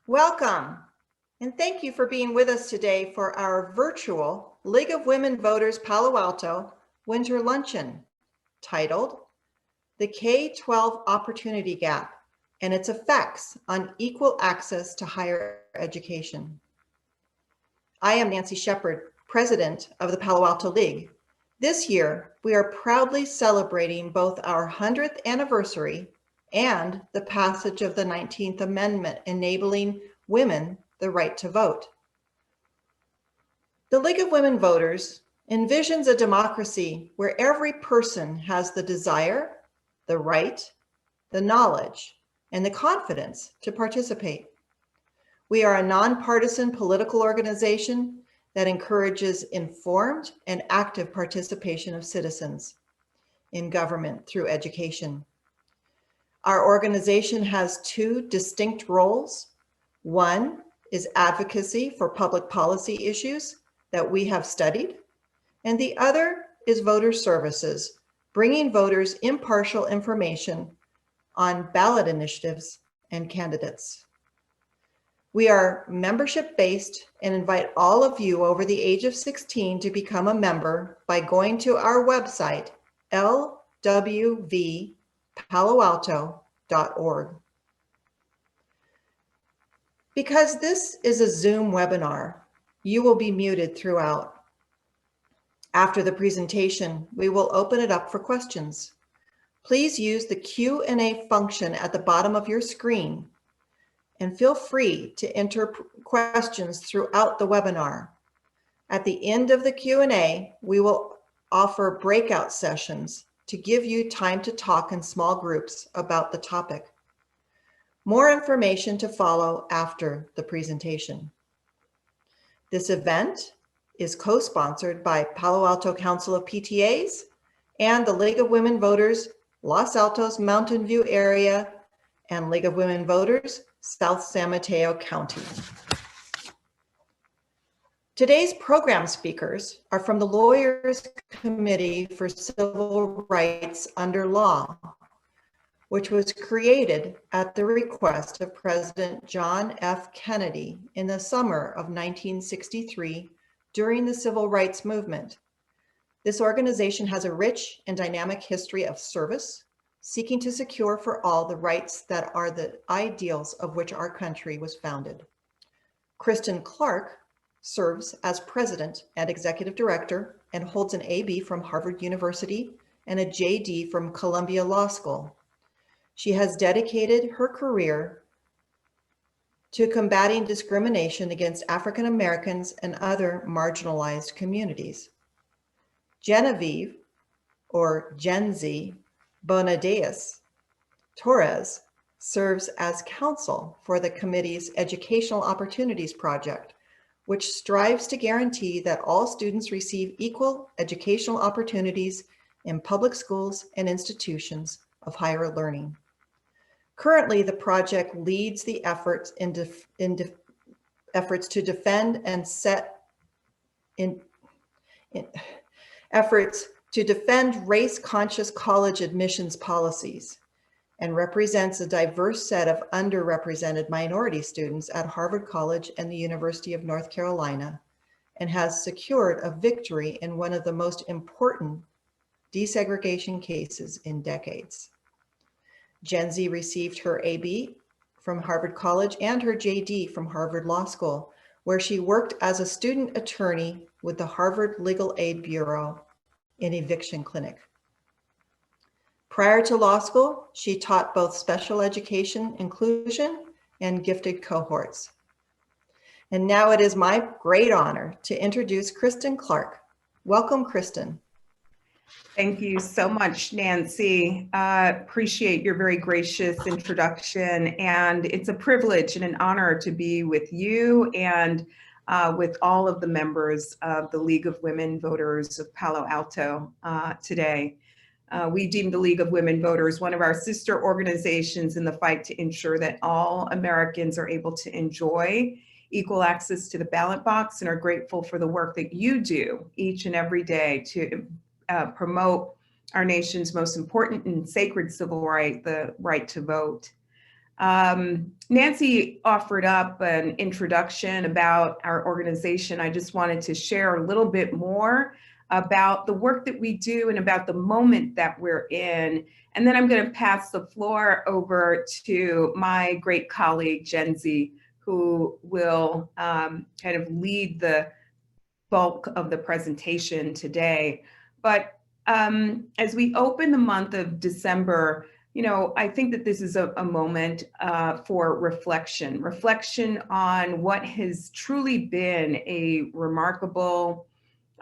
Welcome, and thank you for being with us today for our virtual League of Women Voters Palo Alto Winter Luncheon, titled The K-12 Opportunity Gap and Its Effects on Equal Access to Higher Education. I am Nancy Shepard, President of the Palo Alto League. This year, we are proudly celebrating both our 100th anniversary and the passage of the 19th Amendment, enabling women the right to vote. The League of Women Voters envisions a democracy where every person has the desire, the right, the knowledge, and the confidence to participate. We are a nonpartisan political organization that encourages informed and active participation of citizens in government through education. Our organization has two distinct roles. One is advocacy for public policy issues that we have studied, and the other is voter services, bringing voters impartial information on ballot initiatives and candidates. We are membership-based and invite all of you over the age of 16 to become a member by going to our website, LWVPaloalto.org. Because this is a Zoom webinar, you will be muted throughout. After the presentation, we will open it up for questions. Please use the Q&A function at the bottom of your screen and feel free to enter questions throughout the webinar. At the end of the Q&A, we will offer breakout sessions to give you time to talk in small groups about the topic. More information to follow after the presentation. This event is co-sponsored by Palo Alto Council of PTAs and the League of Women Voters Los Altos Mountain View area and League of Women Voters South San Mateo County. Today's program speakers are from the Lawyers Committee for Civil Rights Under Law, which was created at the request of President John F. Kennedy in the summer of 1963 during the Civil Rights Movement. This organization has a rich and dynamic history of service, seeking to secure for all the rights that are the ideals of which our country was founded. Kristen Clarke serves as president and executive director and holds an AB from Harvard University and a JD from Columbia Law School. She has dedicated her career to combating discrimination against African Americans and other marginalized communities. Genevieve, or Gen Z, Bonadies Torres serves as counsel for the committee's Educational Opportunities Project, which strives to guarantee that all students receive equal educational opportunities in public schools and institutions of higher learning. Currently, the project leads the efforts efforts to defend and race-conscious college admissions policies, and represents a diverse set of underrepresented minority students at Harvard College and the University of North Carolina, and has secured a victory in one of the most important desegregation cases in decades. Gen Z received her AB from Harvard College and her JD from Harvard Law School, where she worked as a student attorney with the Harvard Legal Aid Bureau in eviction clinic. Prior to law school, she taught both special education inclusion and gifted cohorts. And now it is my great honor to introduce Kristen Clarke. Welcome, Kristen. Thank you so much, Nancy. Appreciate your very gracious introduction. And it's a privilege and an honor to be with you and with all of the members of the League of Women Voters of Palo Alto today. We deem the League of Women Voters one of our sister organizations in the fight to ensure that all Americans are able to enjoy equal access to the ballot box, and are grateful for the work that you do each and every day to promote our nation's most important and sacred civil right, the right to vote. Nancy offered up an introduction about our organization. I just wanted to share a little bit more about the work that we do and about the moment that we're in. And then I'm going to pass the floor over to my great colleague, Genevieve, who will kind of lead the bulk of the presentation today. But as we open the month of December, you know, I think that this is a moment for reflection on what has truly been a remarkable,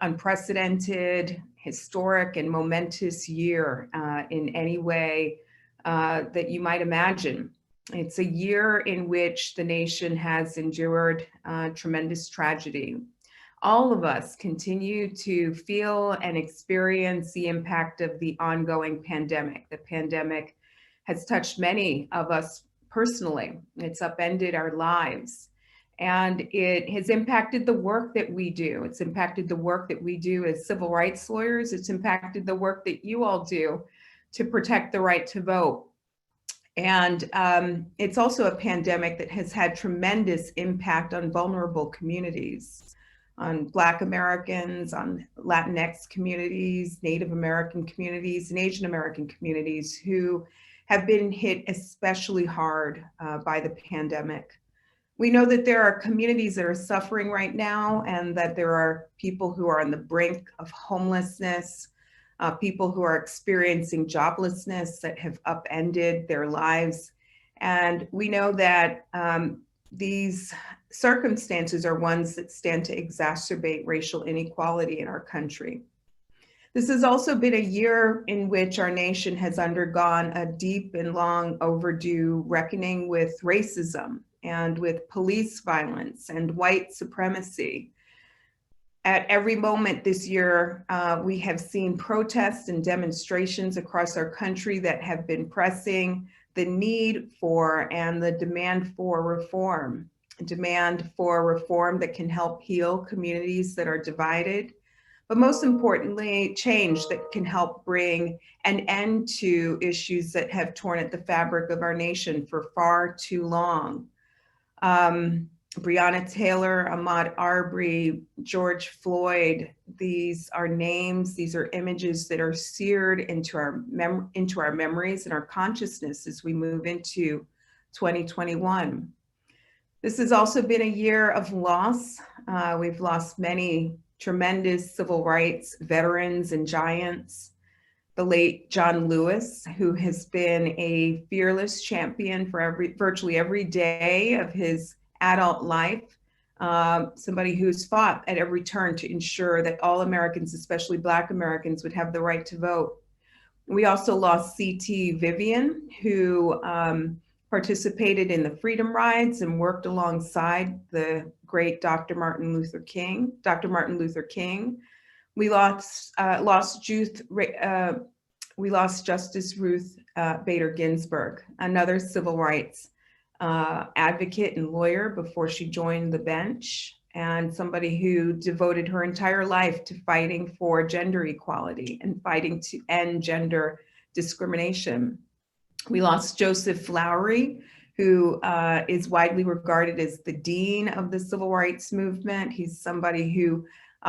unprecedented, historic, and momentous year in any way that you might imagine. It's a year in which the nation has endured tremendous tragedy. All of us continue to feel and experience the impact of the ongoing pandemic. The pandemic has touched many of us personally. It's upended our lives. And it has impacted the work that we do. It's impacted the work that we do as civil rights lawyers. It's impacted the work that you all do to protect the right to vote. And it's also a pandemic that has had tremendous impact on vulnerable communities, on Black Americans, on Latinx communities, Native American communities, and Asian American communities who have been hit especially hard by the pandemic. We know that there are communities that are suffering right now, and that there are people who are on the brink of homelessness, people who are experiencing joblessness that have upended their lives. And we know that these circumstances are ones that stand to exacerbate racial inequality in our country. This has also been a year in which our nation has undergone a deep and long overdue reckoning with racism and with police violence and white supremacy. At every moment this year, we have seen protests and demonstrations across our country that have been pressing the need for and the demand for reform. Demand for reform that can help heal communities that are divided, but most importantly, change that can help bring an end to issues that have torn at the fabric of our nation for far too long. Breonna Taylor, Ahmaud Arbery, George Floyd, these are names, these are images that are seared into our memories and our consciousness as we move into 2021. This has also been a year of loss. We've lost many tremendous civil rights veterans and giants. The late John Lewis, who has been a fearless champion for virtually every day of his adult life, somebody who's fought at every turn to ensure that all Americans, especially Black Americans, would have the right to vote. We also lost C.T. Vivian, who participated in the Freedom Rides and worked alongside the great Dr. Martin Luther King. We lost Justice Ruth Bader Ginsburg, another civil rights advocate and lawyer before she joined the bench, and somebody who devoted her entire life to fighting for gender equality and fighting to end gender discrimination. We lost Joseph Lowery, who is widely regarded as the dean of the civil rights movement. He's somebody who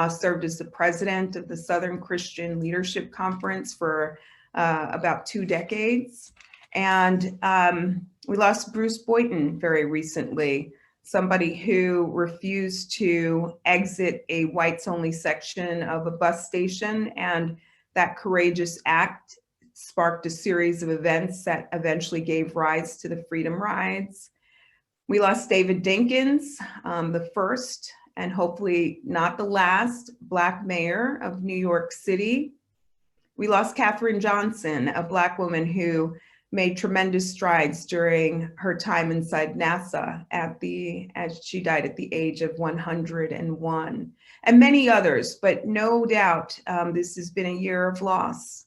served as the president of the Southern Christian Leadership Conference for about 2 decades. And we lost Bruce Boynton very recently, somebody who refused to exit a whites-only section of a bus station, and that courageous act sparked a series of events that eventually gave rise to the Freedom Rides. We lost David Dinkins, the first and hopefully not the last Black mayor of New York City. We lost Katherine Johnson, a Black woman who made tremendous strides during her time inside NASA as she died at the age of 101, and many others, but no doubt this has been a year of loss.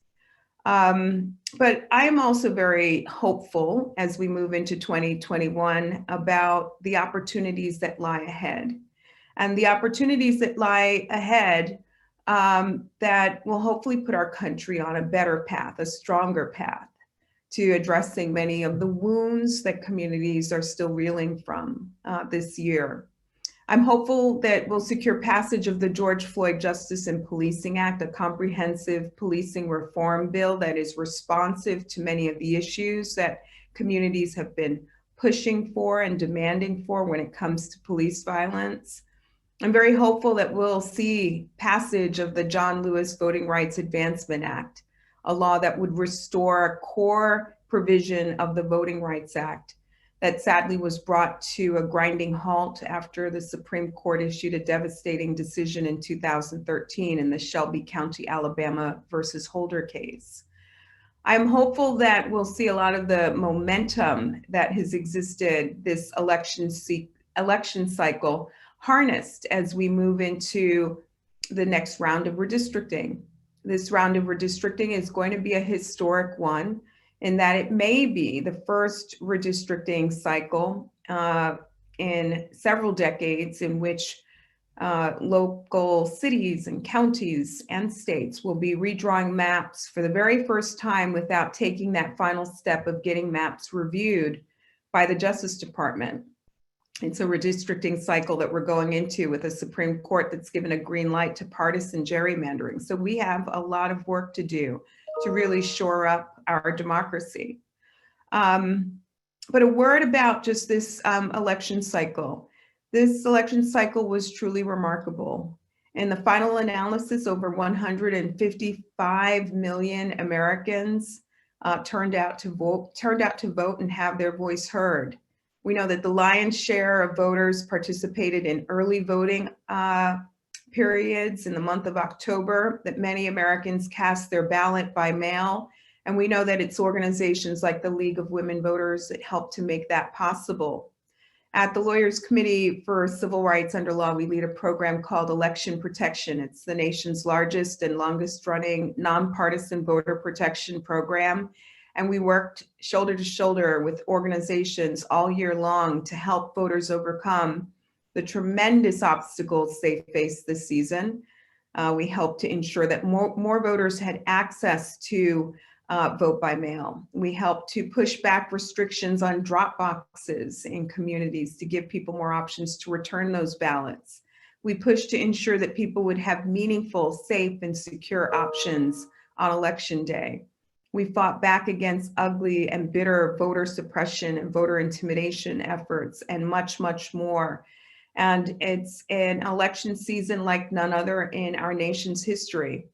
But I'm also very hopeful as we move into 2021 about the opportunities that lie ahead. And the opportunities that lie ahead that will hopefully put our country on a better path, a stronger path. to addressing many of the wounds that communities are still reeling from this year. I'm hopeful that we'll secure passage of the George Floyd Justice and Policing Act, a comprehensive policing reform bill that is responsive to many of the issues that communities have been pushing for and demanding for when it comes to police violence. I'm very hopeful that we'll see passage of the John Lewis Voting Rights Advancement Act, a law that would restore a core provision of the Voting Rights Act that sadly was brought to a grinding halt after the Supreme Court issued a devastating decision in 2013 in the Shelby County, Alabama versus Holder case. I'm hopeful that we'll see a lot of the momentum that has existed this election cycle harnessed as we move into the next round of redistricting. This round of redistricting is going to be a historic one in that it may be the first redistricting cycle in several decades in which local cities and counties and states will be redrawing maps for the very first time without taking that final step of getting maps reviewed by the Justice Department. It's a redistricting cycle that we're going into with a Supreme Court that's given a green light to partisan gerrymandering. So we have a lot of work to do to really shore up our democracy. But a word about just this election cycle. This election cycle was truly remarkable. In the final analysis, over 155 million Americans turned out to vote and have their voice heard. We know that the lion's share of voters participated in early voting periods in the month of October, that many Americans cast their ballot by mail. And we know that it's organizations like the League of Women Voters that helped to make that possible. At the Lawyers Committee for Civil Rights Under Law, we lead a program called Election Protection. It's the nation's largest and longest running nonpartisan voter protection program. And we worked shoulder to shoulder with organizations all year long to help voters overcome the tremendous obstacles they faced this season. We helped to ensure that more voters had access to vote by mail. We helped to push back restrictions on drop boxes in communities to give people more options to return those ballots. We pushed to ensure that people would have meaningful, safe, and secure options on Election Day. We fought back against ugly and bitter voter suppression and voter intimidation efforts and much, much more. And it's an election season like none other in our nation's history.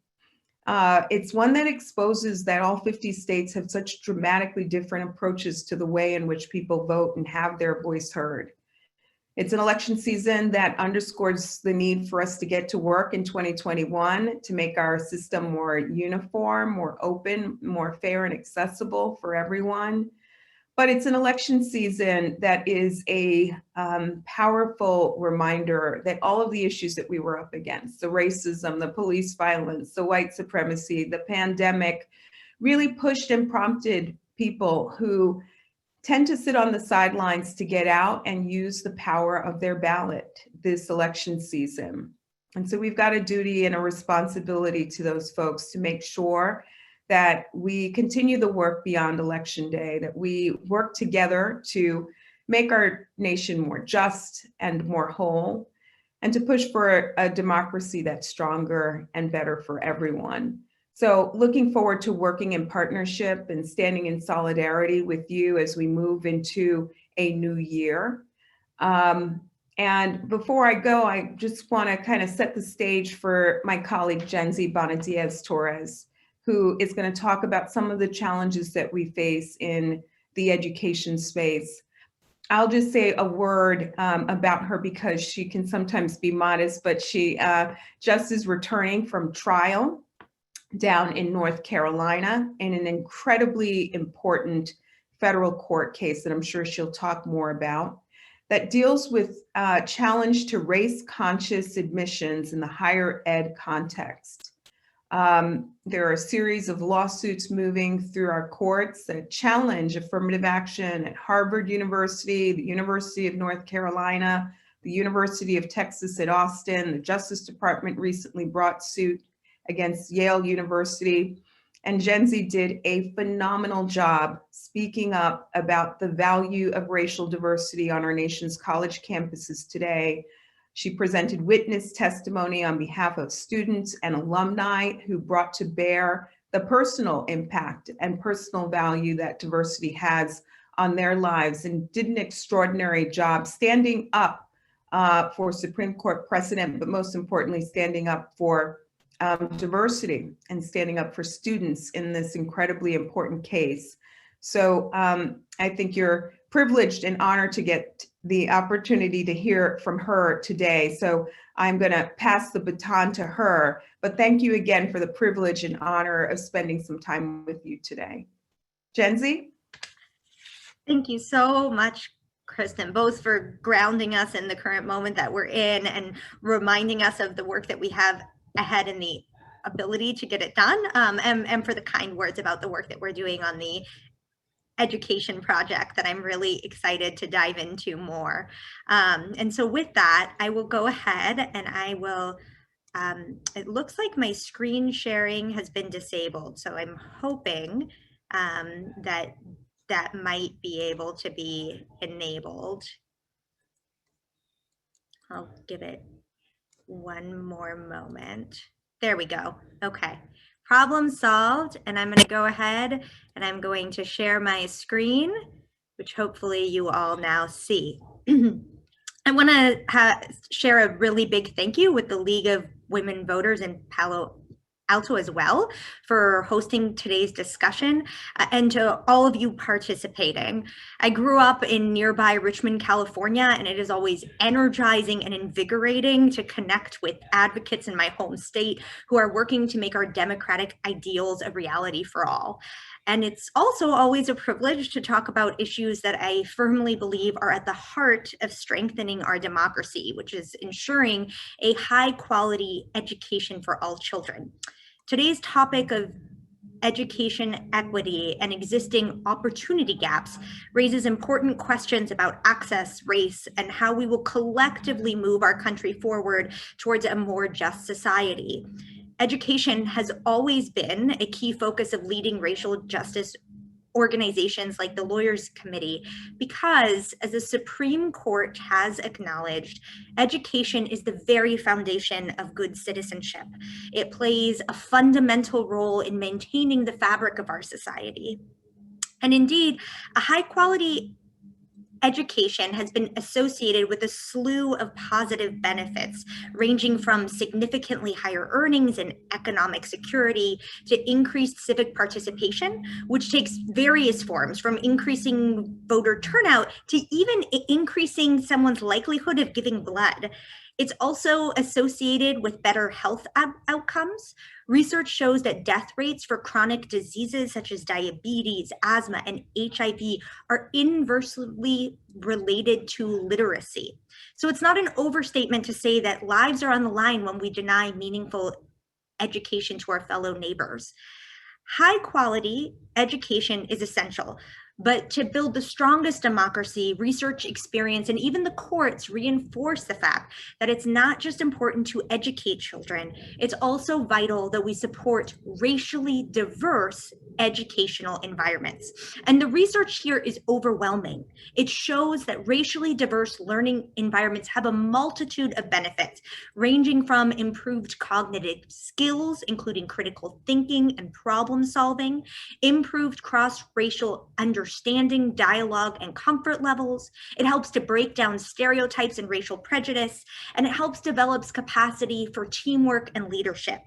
It's one that exposes that all 50 states have such dramatically different approaches to the way in which people vote and have their voice heard. It's an election season that underscores the need for us to get to work in 2021 to make our system more uniform, more open, more fair and accessible for everyone. But it's an election season that is a powerful reminder that all of the issues that we were up against, the racism, the police violence, the white supremacy, the pandemic, really pushed and prompted people who tend to sit on the sidelines to get out and use the power of their ballot this election season. And so we've got a duty and a responsibility to those folks to make sure that we continue the work beyond Election Day, that we work together to make our nation more just and more whole, and to push for a democracy that's stronger and better for everyone. So looking forward to working in partnership and standing in solidarity with you as we move into a new year. And before I go, I just want to kind of set the stage for my colleague, Bonadies Torres, who is going to talk about some of the challenges that we face in the education space. I'll just say a word about her because she can sometimes be modest, but she just is returning from trial down in North Carolina in an incredibly important federal court case that I'm sure she'll talk more about, that deals with challenge to race-conscious admissions in the higher ed context. There are a series of lawsuits moving through our courts that challenge affirmative action at Harvard University, the University of North Carolina, the University of Texas at Austin. The Justice Department recently brought suit against Yale University. And Genzi did a phenomenal job speaking up about the value of racial diversity on our nation's college campuses today. She presented witness testimony on behalf of students and alumni who brought to bear the personal impact and personal value that diversity has on their lives, and did an extraordinary job standing up for Supreme Court precedent, but most importantly, standing up for diversity and standing up for students in this incredibly important case. So I think you're privileged and honored to get the opportunity to hear from her today. So I'm going to pass the baton to her, but thank you again for the privilege and honor of spending some time with you today. Genzi? Thank you so much, Kristen, both for grounding us in the current moment that we're in and reminding us of the work that we have ahead and the ability to get it done, and for the kind words about the work that we're doing on the education project that I'm really excited to dive into more. And so with that, I will go ahead and I will, it looks like my screen sharing has been disabled. So I'm hoping that might be able to be enabled. I'll give it one more moment. There we go. Okay, problem solved. And I'm going to go ahead and I'm going to share my screen, which hopefully you all now see. I want to share a really big thank you with the League of Women Voters in Palo Alto as well for hosting today's discussion, and to all of you participating. I grew up in nearby Richmond, California, and it is always energizing and invigorating to connect with advocates in my home state who are working to make our democratic ideals a reality for all. And it's also always a privilege to talk about issues that I firmly believe are at the heart of strengthening our democracy, which is ensuring a high quality education for all children. Today's topic of education equity and existing opportunity gaps raises important questions about access, race, and how we will collectively move our country forward towards a more just society. Education has always been a key focus of leading racial justice organizations like the Lawyers Committee, because as the Supreme Court has acknowledged, education is the very foundation of good citizenship. It plays a fundamental role in maintaining the fabric of our society. And indeed, a high quality education has been associated with a slew of positive benefits, ranging from significantly higher earnings and economic security to increased civic participation, which takes various forms, from increasing voter turnout to even increasing someone's likelihood of giving blood. It's also associated with better health outcomes. Research shows that death rates for chronic diseases such as diabetes, asthma, and HIV are inversely related to literacy. So it's not an overstatement to say that lives are on the line when we deny meaningful education to our fellow neighbors. High quality education is essential, but to build the strongest democracy, research experience, and even the courts reinforce the fact that it's not just important to educate children, it's also vital that we support racially diverse educational environments. And the research here is overwhelming. It shows that racially diverse learning environments have a multitude of benefits, ranging from improved cognitive skills, including critical thinking and problem solving, improved cross-racial understanding, dialogue, and comfort levels. It helps to break down stereotypes and racial prejudice, and it helps develop capacity for teamwork and leadership.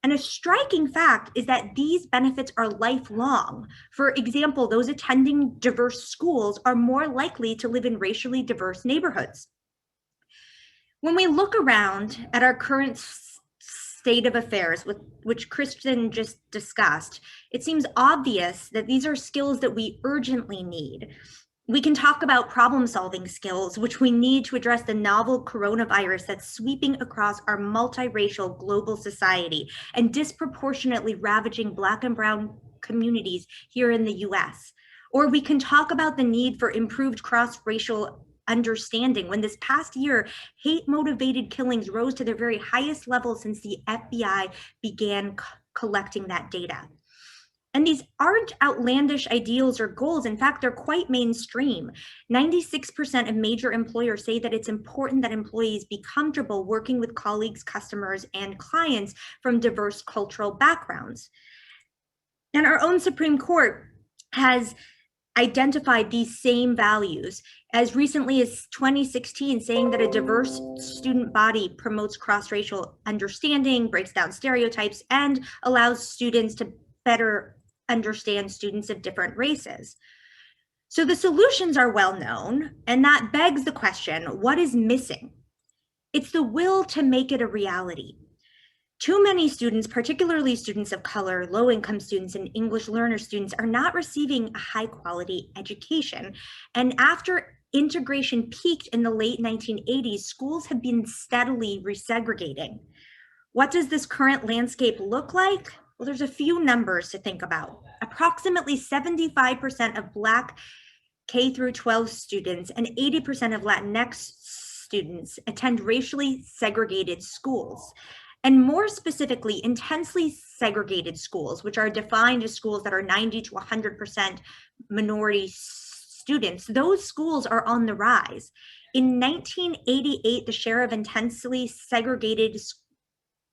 And a striking fact is that these benefits are lifelong. For example, those attending diverse schools are more likely to live in racially diverse neighborhoods. When we look around at our current state of affairs, which Kristen just discussed, it seems obvious that these are skills that we urgently need. We can talk about problem-solving skills, which we need to address the novel coronavirus that's sweeping across our multiracial global society and disproportionately ravaging Black and Brown communities here in the US. Or we can talk about the need for improved cross-racial understanding when this past year, hate-motivated killings rose to their very highest level since the FBI began collecting that data. And these aren't outlandish ideals or goals. In fact, they're quite mainstream. 96% of major employers say that it's important that employees be comfortable working with colleagues, customers, and clients from diverse cultural backgrounds. And our own Supreme Court has identified these same values as recently as 2016, saying that a diverse student body promotes cross-racial understanding, breaks down stereotypes, and allows students to better understand students of different races. So the solutions are well known, and that begs the question, what is missing? It's the will to make it a reality. Too many students, particularly students of color, low-income students, and English learner students, are not receiving a high-quality education. And after integration peaked in the late 1980s, schools have been steadily resegregating. What does this current landscape look like? Well, there's a few numbers to think about. Approximately 75% of Black K-12 students and 80% of Latinx students attend racially segregated schools. And more specifically, intensely segregated schools, which are defined as schools that are 90 to 100% minority students, those schools are on the rise. In 1988, the share of intensely segregated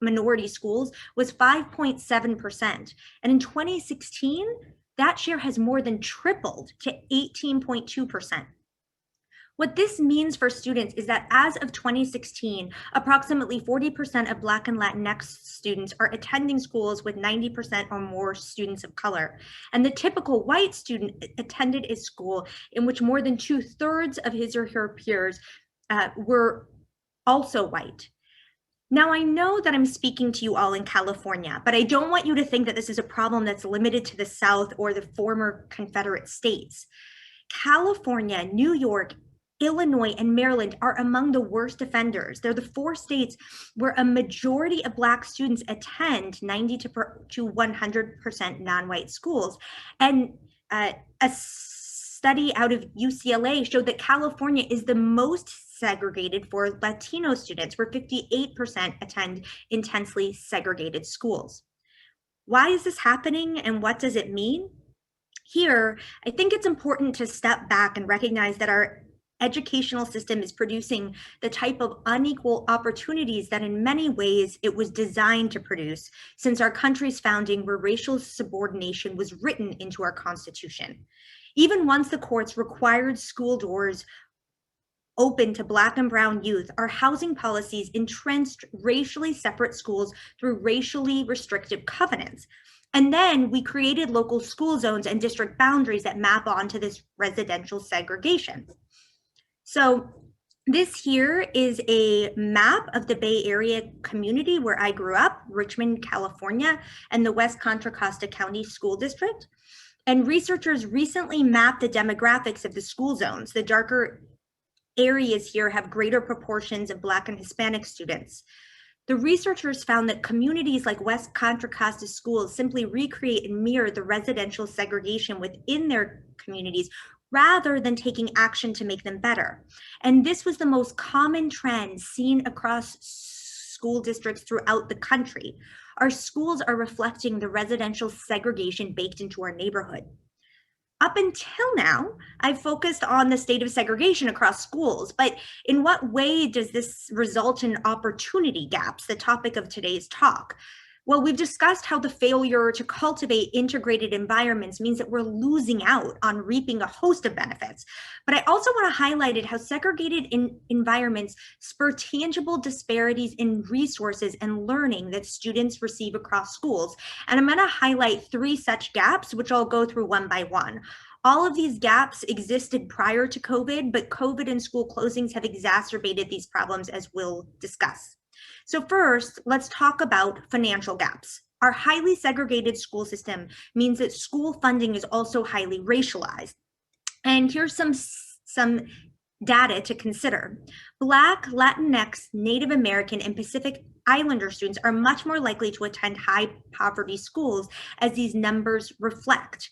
minority schools was 5.7%. And in 2016, that share has more than tripled to 18.2%. What this means for students is that as of 2016, approximately 40% of Black and Latinx students are attending schools with 90% or more students of color. And the typical white student attended a school in which more than 2/3 of his or her peers were also white. Now, I know that I'm speaking to you all in California, but I don't want you to think that this is a problem that's limited to the South or the former Confederate states. California, New York, Illinois, and Maryland are among the worst offenders. They're the 4 states where a majority of Black students attend 90 to 100% non-white schools. And a study out of UCLA showed that California is the most segregated for Latino students, where 58% attend intensely segregated schools. Why is this happening, and what does it mean? Here, I think it's important to step back and recognize that our educational system is producing the type of unequal opportunities that in many ways it was designed to produce since our country's founding, where racial subordination was written into our Constitution. Even once the courts required school doors open to Black and brown youth, our housing policies entrenched racially separate schools through racially restrictive covenants. And then we created local school zones and district boundaries that map onto this residential segregation. So this here is a map of the Bay Area community where I grew up, Richmond, California, and the West Contra Costa County School District. And researchers recently mapped the demographics of the school zones. The darker areas here have greater proportions of Black and Hispanic students. The researchers found that communities like West Contra Costa schools simply recreate and mirror the residential segregation within their communities rather than taking action to make them better. And this was the most common trend seen across school districts throughout the country. Our schools are reflecting the residential segregation baked into our neighborhood. Up until now, I've focused on the state of segregation across schools, but in what way does this result in opportunity gaps, the topic of today's talk? Well, we've discussed how the failure to cultivate integrated environments means that we're losing out on reaping a host of benefits. But I also want to highlight how segregated environments spur tangible disparities in resources and learning that students receive across schools. And I'm going to highlight 3 such gaps, which I'll go through one by one. All of these gaps existed prior to COVID, but COVID and school closings have exacerbated these problems, as we'll discuss. So first, let's talk about financial gaps. Our highly segregated school system means that school funding is also highly racialized. And here's some data to consider. Black, Latinx, Native American, and Pacific Islander students are much more likely to attend high poverty schools, as these numbers reflect.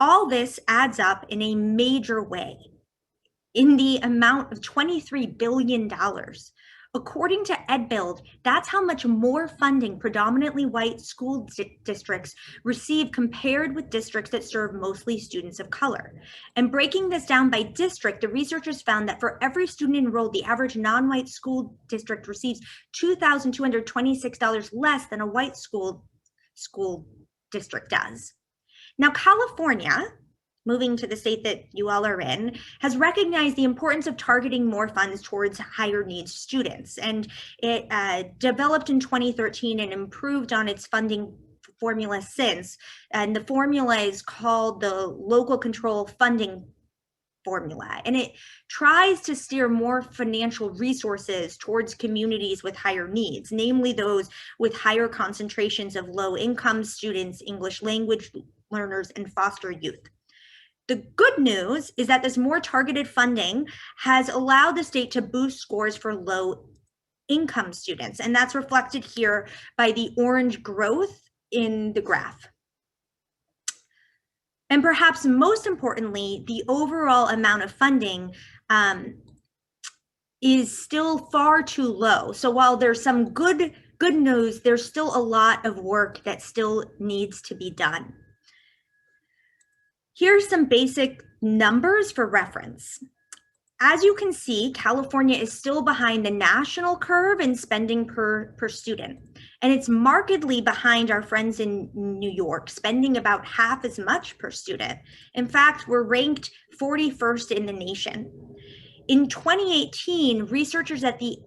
All this adds up in a major way in the amount of $23 billion According to EdBuild, that's how much more funding predominantly white school districts receive compared with districts that serve mostly students of color. And breaking this down by district, the researchers found that for every student enrolled, the average non-white school district receives $2,226 less than a white school district does. Now, California, moving to the state that you all are in, has recognized the importance of targeting more funds towards higher needs students. And it developed in 2013 and improved on its funding formula since. And the formula is called the Local Control Funding Formula. And it tries to steer more financial resources towards communities with higher needs, namely those with higher concentrations of low income students, English language learners, and foster youth. The good news is that this more targeted funding has allowed the state to boost scores for low income students, and that's reflected here by the orange growth in the graph. And perhaps most importantly, the overall amount of funding is still far too low. So while there's some good news, there's still a lot of work that still needs to be done. Here's some basic numbers for reference. As you can see, California is still behind the national curve in spending per student, and it's markedly behind our friends in New York, spending about half as much per student. In fact, we're ranked 41st in the nation. In 2018, researchers at the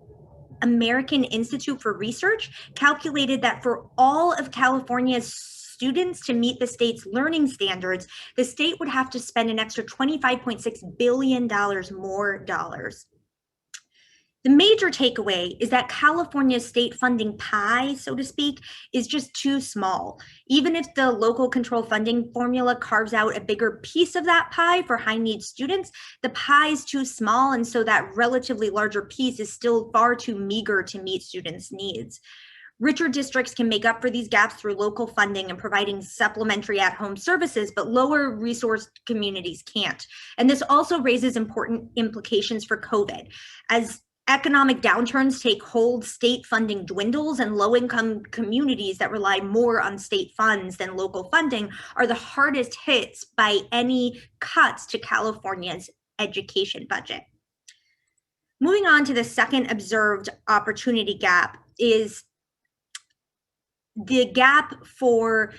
American Institute for Research calculated that for all of California's students to meet the state's learning standards, the state would have to spend an extra $25.6 billion more dollars. The major takeaway is that California's state funding pie, so to speak, is just too small. Even if the local control funding formula carves out a bigger piece of that pie for high need students, the pie is too small, and so that relatively larger piece is still far too meager to meet students' needs. Richer districts can make up for these gaps through local funding and providing supplementary at-home services, but lower resourced communities can't. And this also raises important implications for COVID. As economic downturns take hold, state funding dwindles, and low-income communities that rely more on state funds than local funding are the hardest hits by any cuts to California's education budget. Moving on to the second observed opportunity gap is the gap for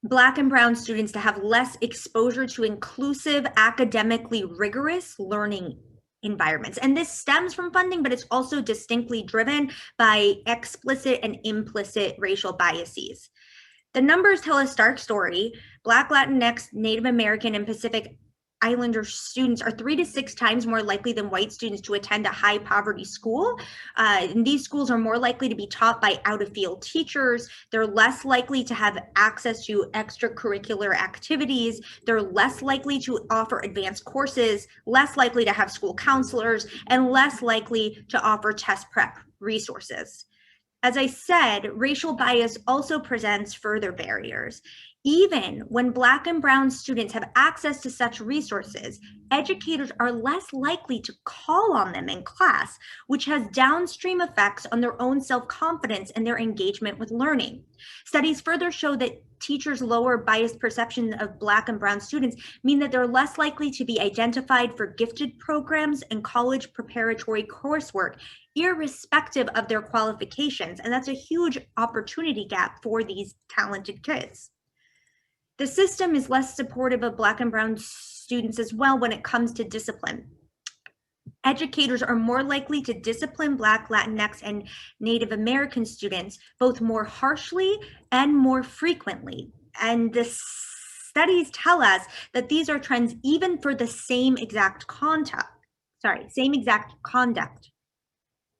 Black and Brown students to have less exposure to inclusive, academically rigorous learning environments. And this stems from funding, but it's also distinctly driven by explicit and implicit racial biases. The numbers tell a stark story. Black, Latinx, Native American, and Pacific Islander students are 3 to 6 times more likely than white students to attend a high poverty school. And these schools are more likely to be taught by out-of-field teachers. They're less likely to have access to extracurricular activities. They're less likely to offer advanced courses, less likely to have school counselors, and less likely to offer test prep resources. As I said, racial bias also presents further barriers. Even when Black and Brown students have access to such resources, educators are less likely to call on them in class, which has downstream effects on their own self-confidence and their engagement with learning. Studies further show that teachers' lower biased perception of Black and Brown students mean that they're less likely to be identified for gifted programs and college preparatory coursework, irrespective of their qualifications. And that's a huge opportunity gap for these talented kids. The system is less supportive of Black and Brown students as well when it comes to discipline. Educators are more likely to discipline Black, Latinx, and Native American students, both more harshly and more frequently. And the studies tell us that these are trends even for the same exact conduct.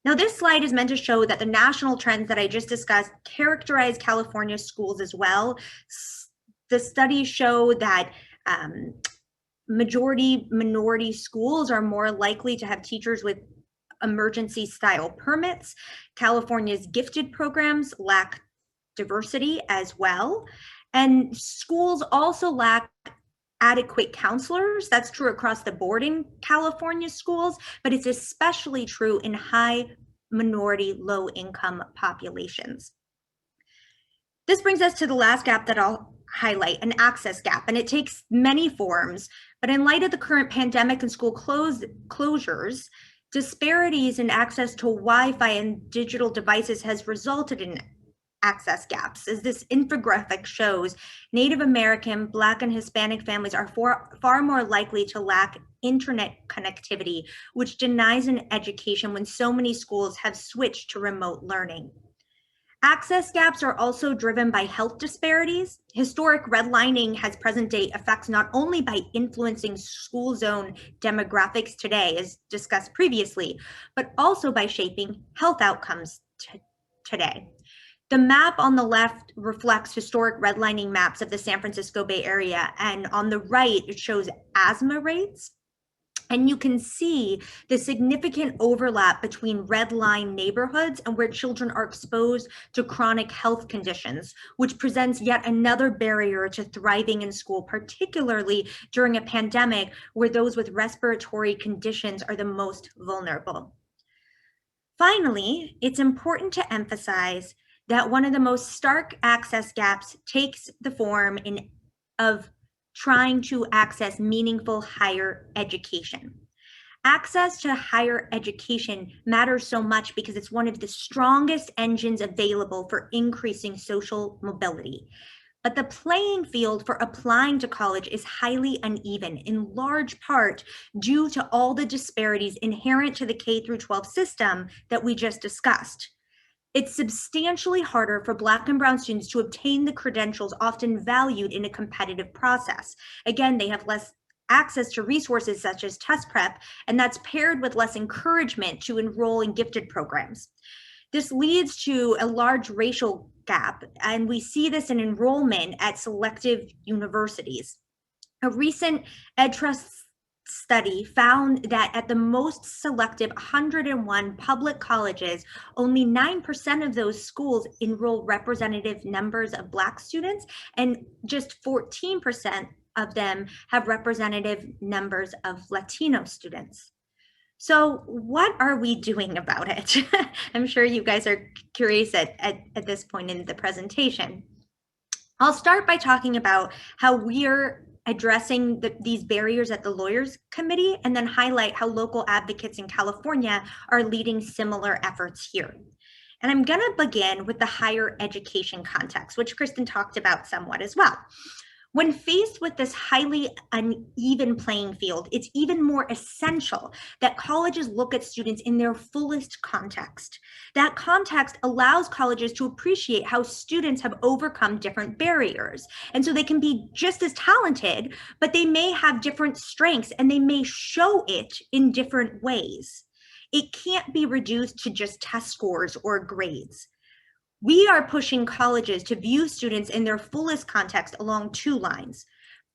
Now, this slide is meant to show that the national trends that I just discussed characterize California schools as well. The studies show that minority schools are more likely to have teachers with emergency style permits. California's gifted programs lack diversity as well. And schools also lack adequate counselors. That's true across the board in California schools, but it's especially true in high minority, low-income populations. This brings us to the last gap that I'll highlight, an access gap, and it takes many forms, but in light of the current pandemic and school closures, disparities in access to Wi-Fi and digital devices has resulted in access gaps. As this infographic shows, Native American, Black, and Hispanic families are far more likely to lack internet connectivity, which denies an education when so many schools have switched to remote learning. Access gaps are also driven by health disparities. Historic redlining has present-day effects not only by influencing school zone demographics today, as discussed previously, but also by shaping health outcomes today. The map on the left reflects historic redlining maps of the San Francisco Bay Area, and on the right, it shows asthma rates. And you can see the significant overlap between red line neighborhoods and where children are exposed to chronic health conditions, which presents yet another barrier to thriving in school, particularly during a pandemic where those with respiratory conditions are the most vulnerable. Finally, it's important to emphasize that one of the most stark access gaps takes the form of trying to access meaningful higher education. Access to higher education matters so much because it's one of the strongest engines available for increasing social mobility. But the playing field for applying to college is highly uneven, in large part due to all the disparities inherent to the K-12 system that we just discussed. It's substantially harder for Black and Brown students to obtain the credentials often valued in a competitive process. Again, they have less access to resources such as test prep, and that's paired with less encouragement to enroll in gifted programs. This leads to a large racial gap, and we see this in enrollment at selective universities. A recent EdTrust study found that at the most selective 101 public colleges, only 9% of those schools enroll representative numbers of Black students, and just 14% of them have representative numbers of Latino students. So what are we doing about it? I'm sure you guys are curious at this point in the presentation. I'll start by talking about how we're addressing these barriers at the Lawyers Committee, and then highlight how local advocates in California are leading similar efforts here. And I'm gonna begin with the higher education context, which Kristen talked about somewhat as well. When faced with this highly uneven playing field, it's even more essential that colleges look at students in their fullest context. That context allows colleges to appreciate how students have overcome different barriers. And so they can be just as talented, but they may have different strengths and they may show it in different ways. It can't be reduced to just test scores or grades. We are pushing colleges to view students in their fullest context along two lines.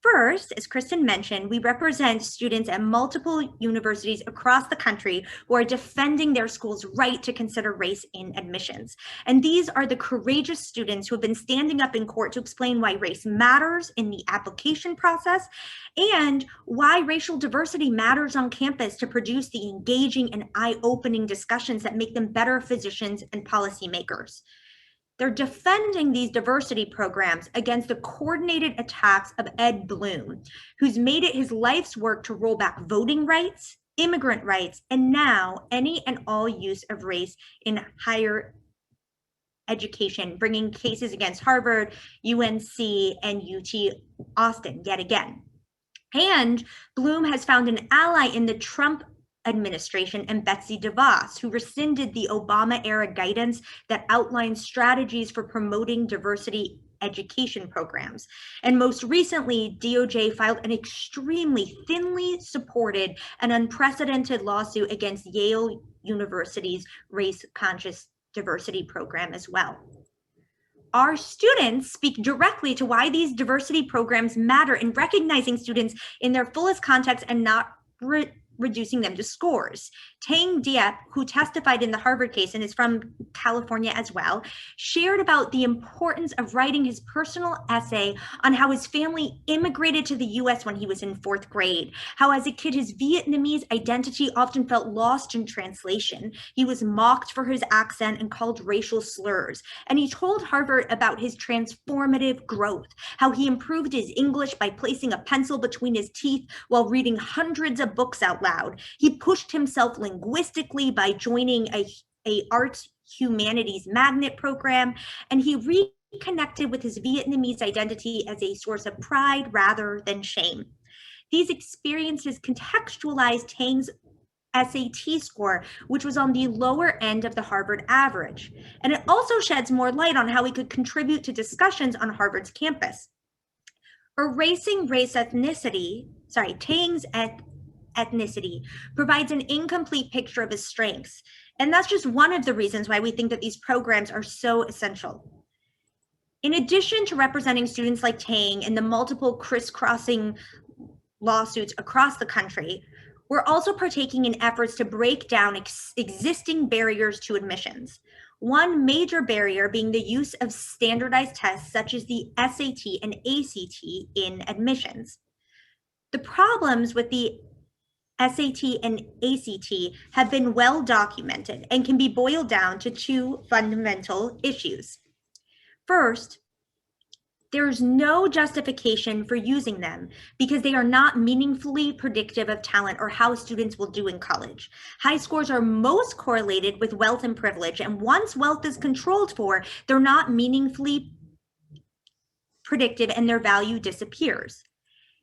First, as Kristen mentioned, we represent students at multiple universities across the country who are defending their school's right to consider race in admissions. And these are the courageous students who have been standing up in court to explain why race matters in the application process and why racial diversity matters on campus to produce the engaging and eye-opening discussions that make them better physicians and policymakers. They're defending these diversity programs against the coordinated attacks of Ed Blum, who's made it his life's work to roll back voting rights, immigrant rights, and now any and all use of race in higher education, bringing cases against Harvard, UNC, and UT Austin yet again. And Blum has found an ally in the Trump administration and Betsy DeVos, who rescinded the Obama-era guidance that outlined strategies for promoting diversity education programs. And most recently, DOJ filed an extremely thinly supported and unprecedented lawsuit against Yale University's race-conscious diversity program as well. Our students speak directly to why these diversity programs matter in recognizing students in their fullest context and not reducing them to scores. Tang Diep, who testified in the Harvard case and is from California as well, shared about the importance of writing his personal essay on how his family immigrated to the US when he was in 4th grade, how as a kid his Vietnamese identity often felt lost in translation. He was mocked for his accent and called racial slurs. And he told Harvard about his transformative growth, how he improved his English by placing a pencil between his teeth while reading hundreds of books out loud. He pushed himself linguistically by joining a arts humanities magnet program, and he reconnected with his Vietnamese identity as a source of pride rather than shame. These experiences contextualized Tang's SAT score, which was on the lower end of the Harvard average. And it also sheds more light on how he could contribute to discussions on Harvard's campus. Erasing Tang's ethnicity provides an incomplete picture of his strengths. And that's just one of the reasons why we think that these programs are so essential. In addition to representing students like Tang in the multiple crisscrossing lawsuits across the country, we're also partaking in efforts to break down existing barriers to admissions. One major barrier being the use of standardized tests such as the SAT and ACT in admissions. The problems with the SAT and ACT have been well documented and can be boiled down to 2 fundamental issues. First, there's no justification for using them because they are not meaningfully predictive of talent or how students will do in college. High scores are most correlated with wealth and privilege, and once wealth is controlled for, they're not meaningfully predictive and their value disappears.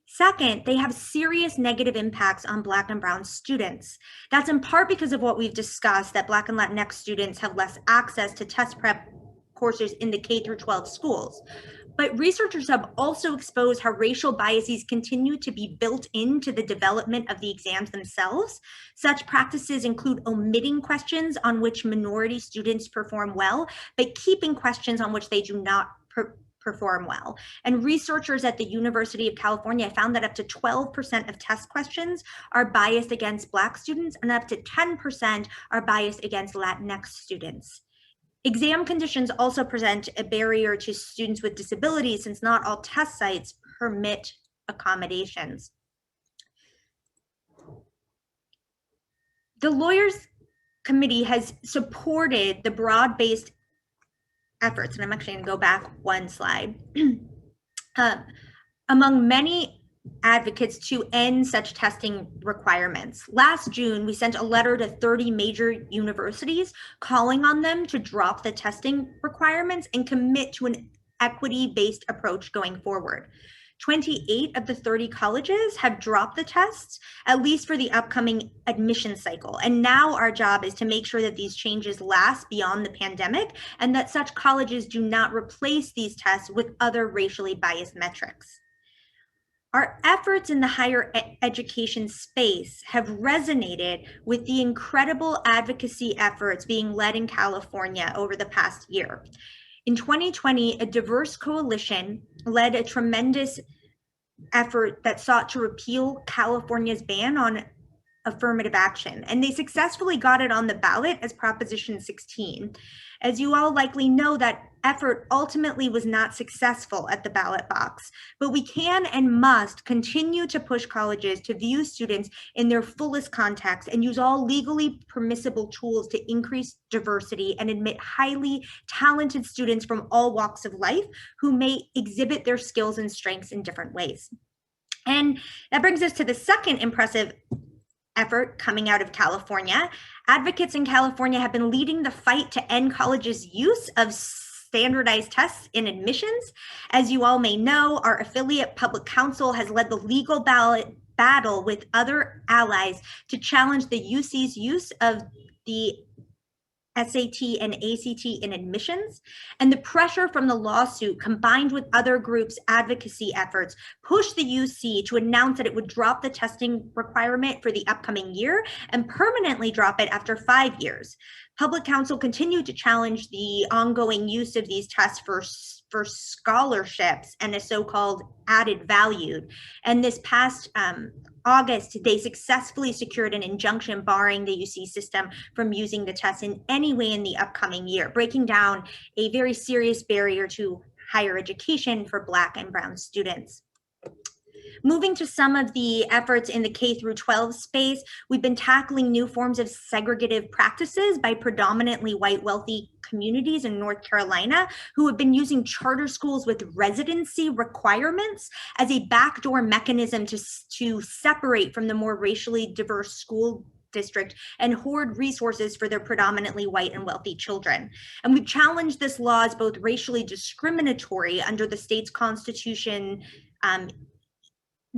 Second, they have serious negative impacts on Black and Brown students. That's in part because of what we've discussed, that Black and Latinx students have less access to test prep courses in the K-12 schools. But researchers have also exposed how racial biases continue to be built into the development of the exams themselves. Such practices include omitting questions on which minority students perform well, but keeping questions on which they do not perform well. And researchers at the University of California found that up to 12% of test questions are biased against Black students and up to 10% are biased against Latinx students. Exam conditions also present a barrier to students with disabilities since not all test sites permit accommodations. The Lawyers Committee has supported the broad-based efforts, and I'm actually going to go back one slide, among many advocates to end such testing requirements. Last June, we sent a letter to 30 major universities calling on them to drop the testing requirements and commit to an equity-based approach going forward. 28 of the 30 colleges have dropped the tests, at least for the upcoming admission cycle. And now our job is to make sure that these changes last beyond the pandemic and that such colleges do not replace these tests with other racially biased metrics. Our efforts in the higher education space have resonated with the incredible advocacy efforts being led in California over the past year. In 2020, a diverse coalition led a tremendous effort that sought to repeal California's ban on affirmative action, and they successfully got it on the ballot as Proposition 16. As you all likely know, that effort ultimately was not successful at the ballot box, but we can and must continue to push colleges to view students in their fullest context and use all legally permissible tools to increase diversity and admit highly talented students from all walks of life who may exhibit their skills and strengths in different ways. And that brings us to the second impressive effort coming out of California. Advocates in California have been leading the fight to end colleges' use of standardized tests in admissions. As you all may know, our affiliate public counsel has led the legal battle with other allies to challenge the UC's use of the SAT and ACT in admissions, and the pressure from the lawsuit combined with other groups' advocacy efforts pushed the UC to announce that it would drop the testing requirement for the upcoming year and permanently drop it after 5 years. Public Counsel continued to challenge the ongoing use of these tests for scholarships and a so-called added value. And this past August, they successfully secured an injunction barring the UC system from using the test in any way in the upcoming year, breaking down a very serious barrier to higher education for Black and Brown students. Moving to some of the efforts in the K-12 space, we've been tackling new forms of segregative practices by predominantly white wealthy communities in North Carolina who have been using charter schools with residency requirements as a backdoor mechanism to separate from the more racially diverse school district and hoard resources for their predominantly white and wealthy children. And we've challenged this law as both racially discriminatory under the state's constitution,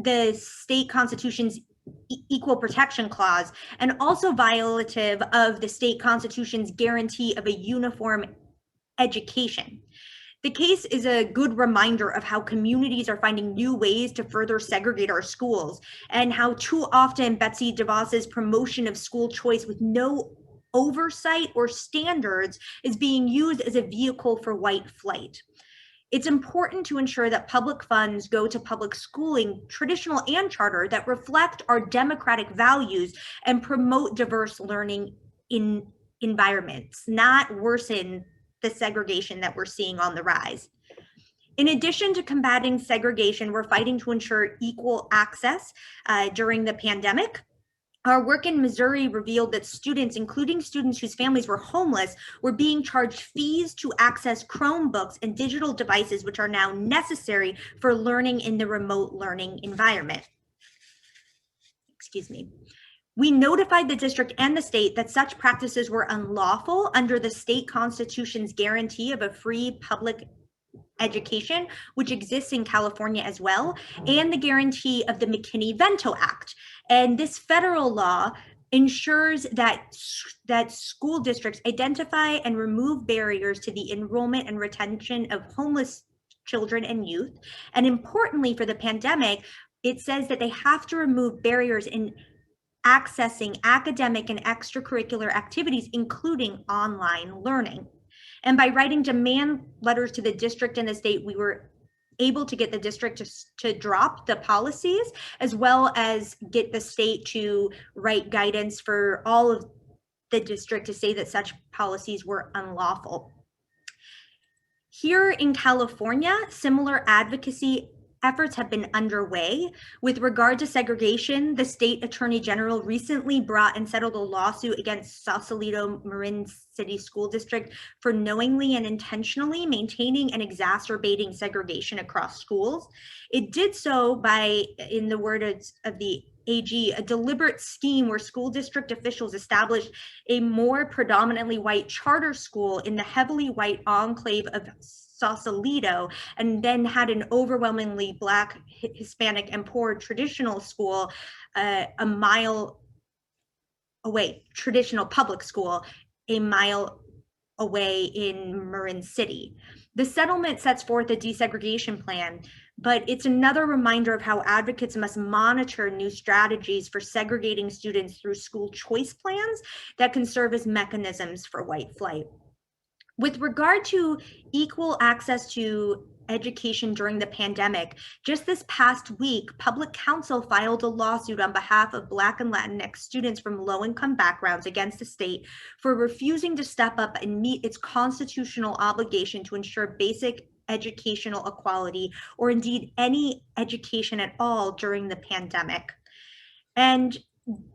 the state constitution's equal protection clause, and also violative of the state constitution's guarantee of a uniform education. The case is a good reminder of how communities are finding new ways to further segregate our schools, and how too often Betsy DeVos's promotion of school choice with no oversight or standards is being used as a vehicle for white flight. It's important to ensure that public funds go to public schooling, traditional and charter, that reflect our democratic values and promote diverse learning in environments, not worsen the segregation that we're seeing on the rise. In addition to combating segregation, we're fighting to ensure equal access during the pandemic. Our work in Missouri revealed that students, including students whose families were homeless, were being charged fees to access Chromebooks and digital devices, which are now necessary for learning in the remote learning environment. Excuse me. We notified the district and the state that such practices were unlawful under the state constitution's guarantee of a free public education, which exists in California as well, and the guarantee of the McKinney-Vento Act. And this federal law ensures that school districts identify and remove barriers to the enrollment and retention of homeless children and youth. And importantly, for the pandemic, it says that they have to remove barriers in accessing academic and extracurricular activities, including online learning. And by writing demand letters to the district and the state, we were able to get the district to drop the policies, as well as get the state to write guidance for all of the district to say that such policies were unlawful. Here in California, similar advocacy efforts have been underway. With regard to segregation, the state attorney general recently brought and settled a lawsuit against Sausalito Marin City School District for knowingly and intentionally maintaining and exacerbating segregation across schools. It did so by, in the words of the AG, a deliberate scheme where school district officials established a more predominantly white charter school in the heavily white enclave of Sausalito, and then had an overwhelmingly Black, Hispanic, and poor traditional school a mile away, traditional public school a mile away in Marin City. The settlement sets forth a desegregation plan, but it's another reminder of how advocates must monitor new strategies for segregating students through school choice plans that can serve as mechanisms for white flight. With regard to equal access to education during the pandemic, just this past week, Public Counsel filed a lawsuit on behalf of Black and Latinx students from low-income backgrounds against the state for refusing to step up and meet its constitutional obligation to ensure basic educational equality, or indeed any education at all during the pandemic. And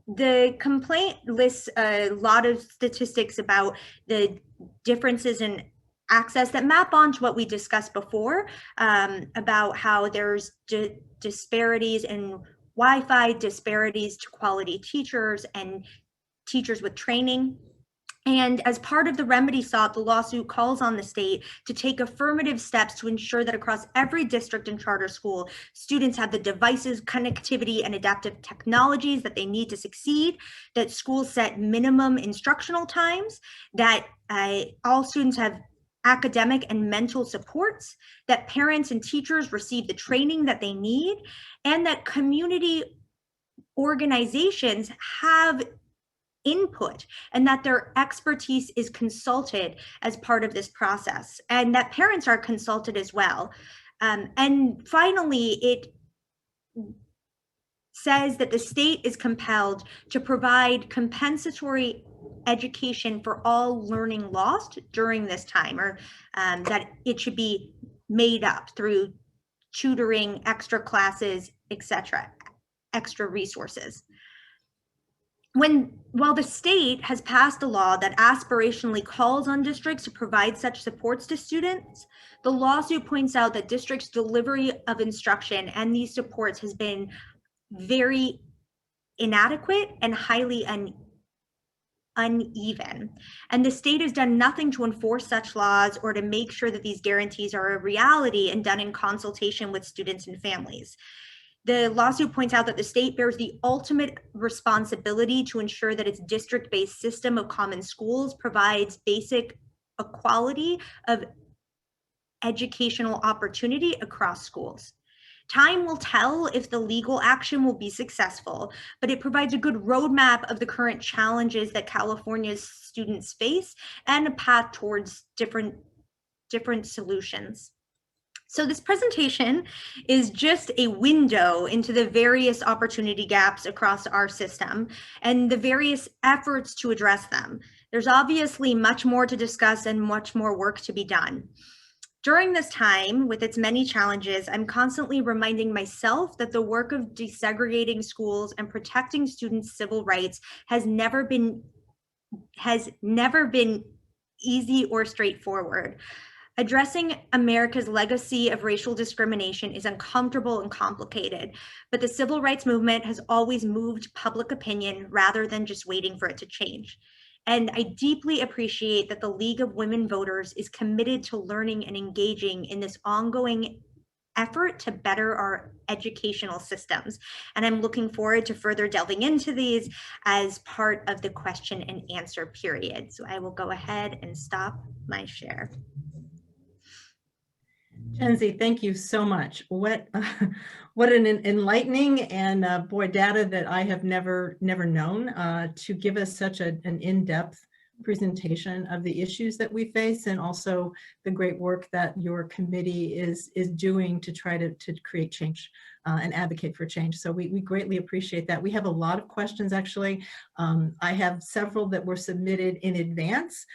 the complaint lists a lot of statistics about the differences in access that map onto what we discussed before, about how there's disparities in Wi-Fi, disparities to quality teachers and teachers with training. And as part of the remedy sought, the lawsuit calls on the state to take affirmative steps to ensure that across every district and charter school, students have the devices, connectivity, and adaptive technologies that they need to succeed, that schools set minimum instructional times, that all students have academic and mental supports, that parents and teachers receive the training that they need, and that community organizations have input and that their expertise is consulted as part of this process, and that parents are consulted as well. And finally, it says that the state is compelled to provide compensatory education for all learning lost during this time, or that it should be made up through tutoring, extra classes, etc., extra resources. While the state has passed a law that aspirationally calls on districts to provide such supports to students, the lawsuit points out that districts' delivery of instruction and these supports has been very inadequate and highly uneven. And the state has done nothing to enforce such laws or to make sure that these guarantees are a reality and done in consultation with students and families. The lawsuit points out that the state bears the ultimate responsibility to ensure that its district-based system of common schools provides basic equality of educational opportunity across schools. Time will tell if the legal action will be successful, but it provides a good roadmap of the current challenges that California's students face and a path towards different solutions. So this presentation is just a window into the various opportunity gaps across our system and the various efforts to address them. There's obviously much more to discuss and much more work to be done. During this time, with its many challenges, I'm constantly reminding myself that the work of desegregating schools and protecting students' civil rights has never been easy or straightforward. Addressing America's legacy of racial discrimination is uncomfortable and complicated, but the civil rights movement has always moved public opinion rather than just waiting for it to change. And I deeply appreciate that the League of Women Voters is committed to learning and engaging in this ongoing effort to better our educational systems. And I'm looking forward to further delving into these as part of the question and answer period. So I will go ahead and stop my share. Genzie, thank you so much. What an enlightening and boy, data that I have never known, to give us such an in-depth presentation of the issues that we face, and also the great work that your committee is doing to try to create change and advocate for change. So we greatly appreciate that. We have a lot of questions actually. I have several that were submitted in advance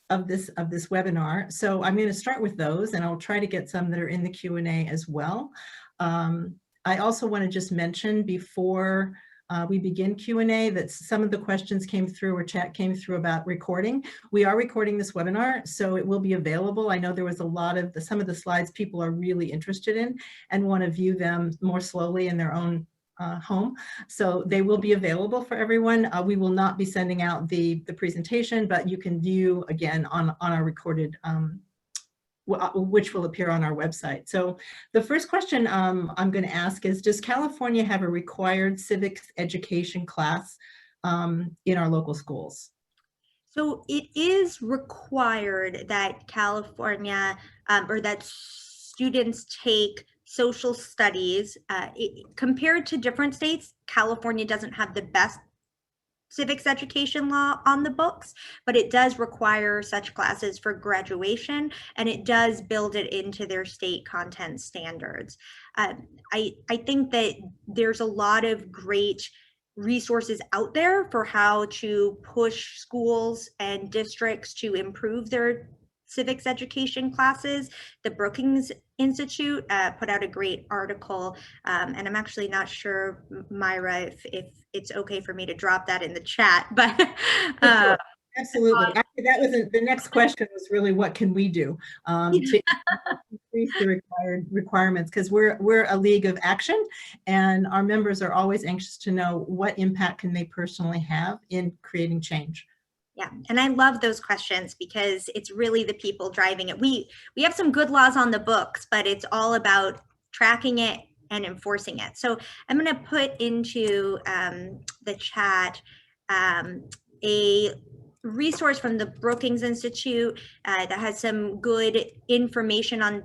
of this webinar. So I'm going to start with those, and I'll try to get some that are in the Q&A as well. I also want to just mention before we begin Q&A that some of the questions came through, or chat came through about recording. We are recording this webinar, so it will be available. I know there was a lot of some of the slides people are really interested in and want to view them more slowly in their own home. So they will be available for everyone. We will not be sending out the presentation, but you can view again on our recorded, which will appear on our website. So the first question I'm going to ask is, does California have a required civics education class in our local schools? So it is required that California or that students take social studies. Compared to different states, California doesn't have the best civics education law on the books, but it does require such classes for graduation, and it does build it into their state content standards. I think that there's a lot of great resources out there for how to push schools and districts to improve their civics education classes. The Brookings Institute put out a great article, and I'm actually not sure, Myra, if it's okay for me to drop that in the chat, but absolutely. Actually, that was the next question was really what can we do to increase the requirements, because we're a league of action, and our members are always anxious to know what impact can they personally have in creating change. Yeah, and I love those questions because it's really the people driving it. We have some good laws on the books, but it's all about tracking it and enforcing it. So I'm going to put into the chat a resource from the Brookings Institute that has some good information on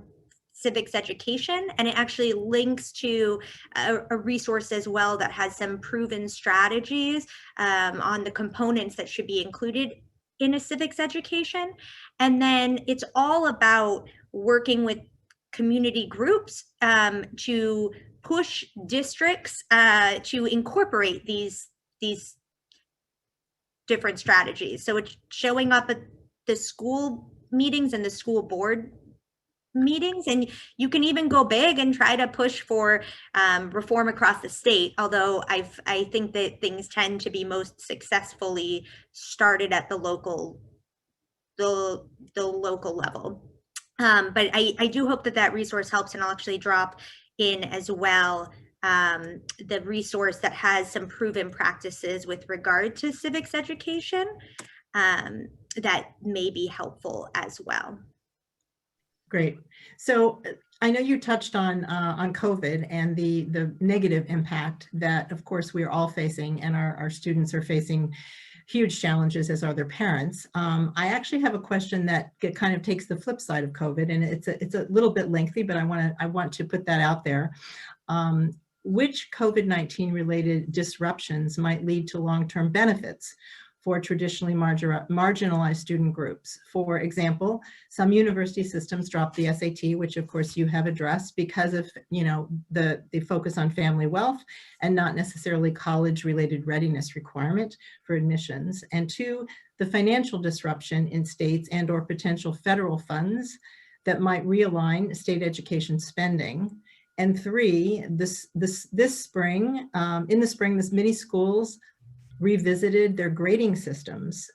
civics education, and it actually links to a resource as well that has some proven strategies on the components that should be included in a civics education. And then it's all about working with community groups to push districts to incorporate these different strategies. So it's showing up at the school meetings and the school board meetings, and you can even go big and try to push for reform across the state, although I think that things tend to be most successfully started at the local level. But I do hope that resource helps, and I'll actually drop in as well the resource that has some proven practices with regard to civics education that may be helpful as well. Great. So I know you touched on COVID and the negative impact that, of course, we are all facing, and our students are facing huge challenges, as are their parents. I actually have a question that kind of takes the flip side of COVID, and it's a little bit lengthy, but I want to put that out there. Which COVID-19 related disruptions might lead to long-term benefits for traditionally marginalized student groups? For example, some university systems dropped the SAT, which of course you have addressed, because of the focus on family wealth and not necessarily college-related readiness requirement for admissions. And two, the financial disruption in states and/or potential federal funds that might realign state education spending. And three, this spring, many schools revisited their grading systems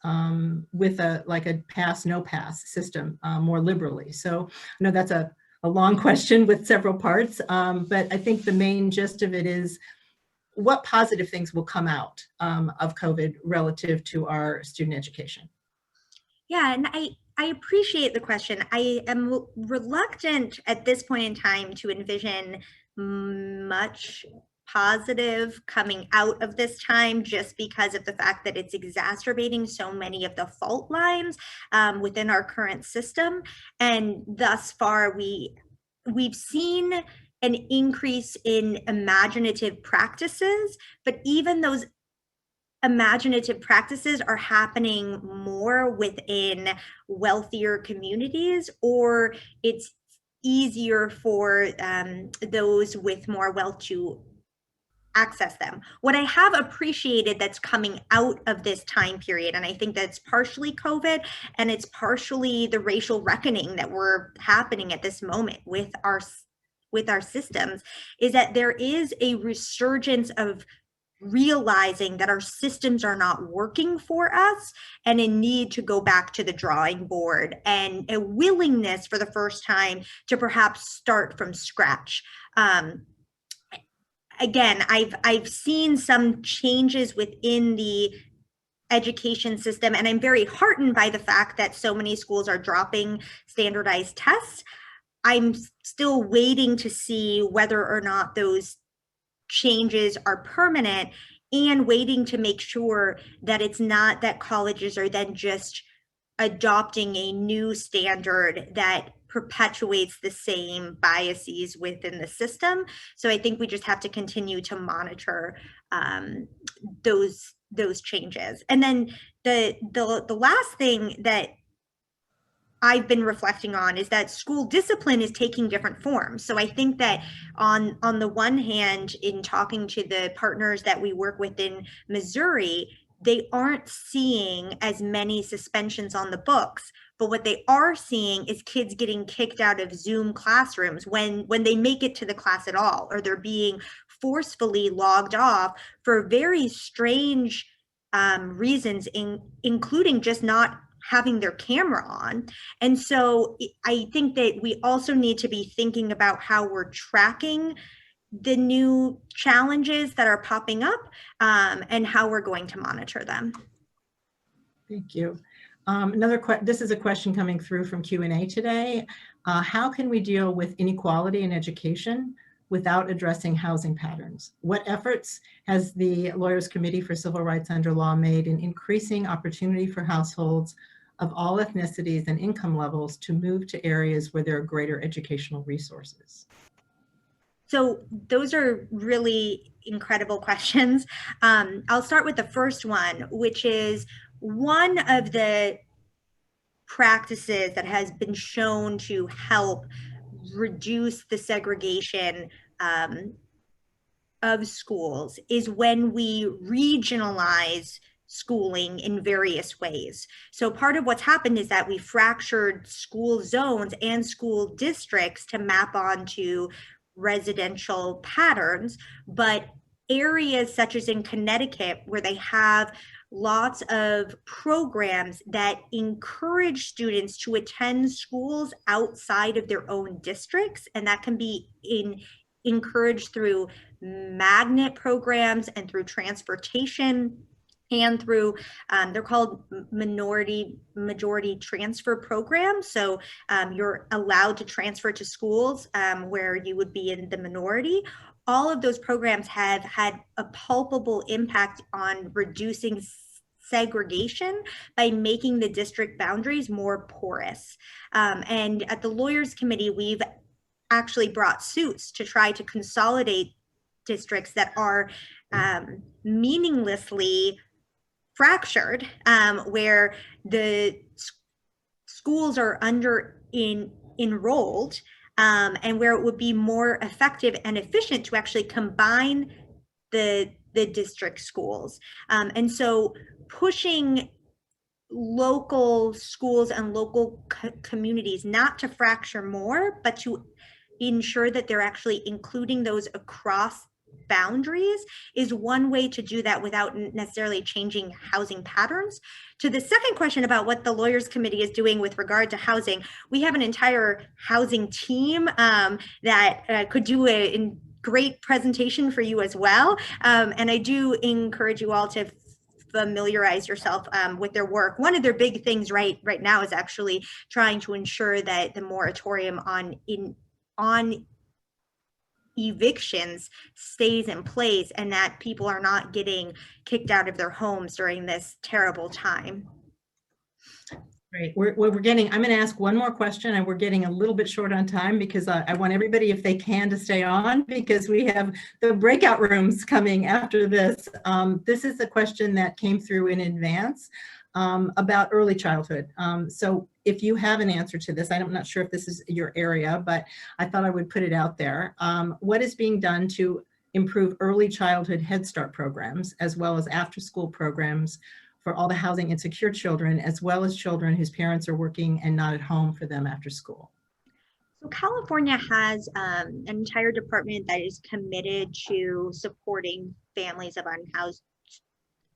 with a pass, no pass system more liberally. So I know that's a long question with several parts, but I think the main gist of it is what positive things will come out of COVID relative to our student education? Yeah, and I appreciate the question. I am reluctant at this point in time to envision much positive coming out of this time, just because of the fact that it's exacerbating so many of the fault lines within our current system. And thus far, we've seen an increase in imaginative practices, but even those imaginative practices are happening more within wealthier communities, or it's easier for those with more wealth to access them. What I have appreciated that's coming out of this time period, and I think that's partially COVID and it's partially the racial reckoning that we're happening at this moment with our systems, is that there is a resurgence of realizing that our systems are not working for us, and a need to go back to the drawing board, and a willingness for the first time to perhaps start from scratch. Again, I've seen some changes within the education system, and I'm very heartened by the fact that so many schools are dropping standardized tests. I'm still waiting to see whether or not those changes are permanent, and waiting to make sure that it's not that colleges are then just adopting a new standard that perpetuates the same biases within the system. So I think we just have to continue to monitor those changes. And then the last thing that I've been reflecting on is that school discipline is taking different forms. So I think that on the one hand, in talking to the partners that we work with in Missouri, they aren't seeing as many suspensions on the books, but what they are seeing is kids getting kicked out of Zoom classrooms when they make it to the class at all, or they're being forcefully logged off for very strange reasons, including just not having their camera on. And so I think that we also need to be thinking about how we're tracking the new challenges that are popping up and how we're going to monitor them. Thank you. This is a question coming through from Q&A today. How can we deal with inequality in education without addressing housing patterns? What efforts has the Lawyers Committee for Civil Rights Under Law made in increasing opportunity for households of all ethnicities and income levels to move to areas where there are greater educational resources? So those are really incredible questions. I'll start with the first one, which is one of the practices that has been shown to help reduce the segregation of schools is when we regionalize schooling in various ways. So part of what's happened is that we fractured school zones and school districts to map onto residential patterns, but areas such as in Connecticut, where they have lots of programs that encourage students to attend schools outside of their own districts, and that can be encouraged through magnet programs and through transportation and through they're called majority transfer programs. So you're allowed to transfer to schools where you would be in the minority. All of those programs have had a palpable impact on reducing segregation by making the district boundaries more porous. And at the Lawyers Committee, we've actually brought suits to try to consolidate districts that are meaninglessly fractured, where the schools are enrolled, and where it would be more effective and efficient to actually combine the district schools. And so pushing local schools and local communities not to fracture more, but to ensure that they're actually including those across boundaries is one way to do that without necessarily changing housing patterns. To the second question about what the Lawyers Committee is doing with regard to housing, we have an entire housing team that could do a great presentation for you as well. And I do encourage you all to familiarize yourself with their work. One of their big things right now is actually trying to ensure that the moratorium on evictions stays in place and that people are not getting kicked out of their homes during this terrible time. Great. We're getting, I'm going to ask one more question, and we're getting a little bit short on time because I want everybody, if they can, to stay on because we have the breakout rooms coming after this. This is a question that came through in advance about early childhood. So if you have an answer to this, I'm not sure if this is your area, but I thought I would put it out there. What is being done to improve early childhood Head Start programs, as well as after-school programs for all the housing insecure children, as well as children whose parents are working and not at home for them after school? So California has an entire department that is committed to supporting families of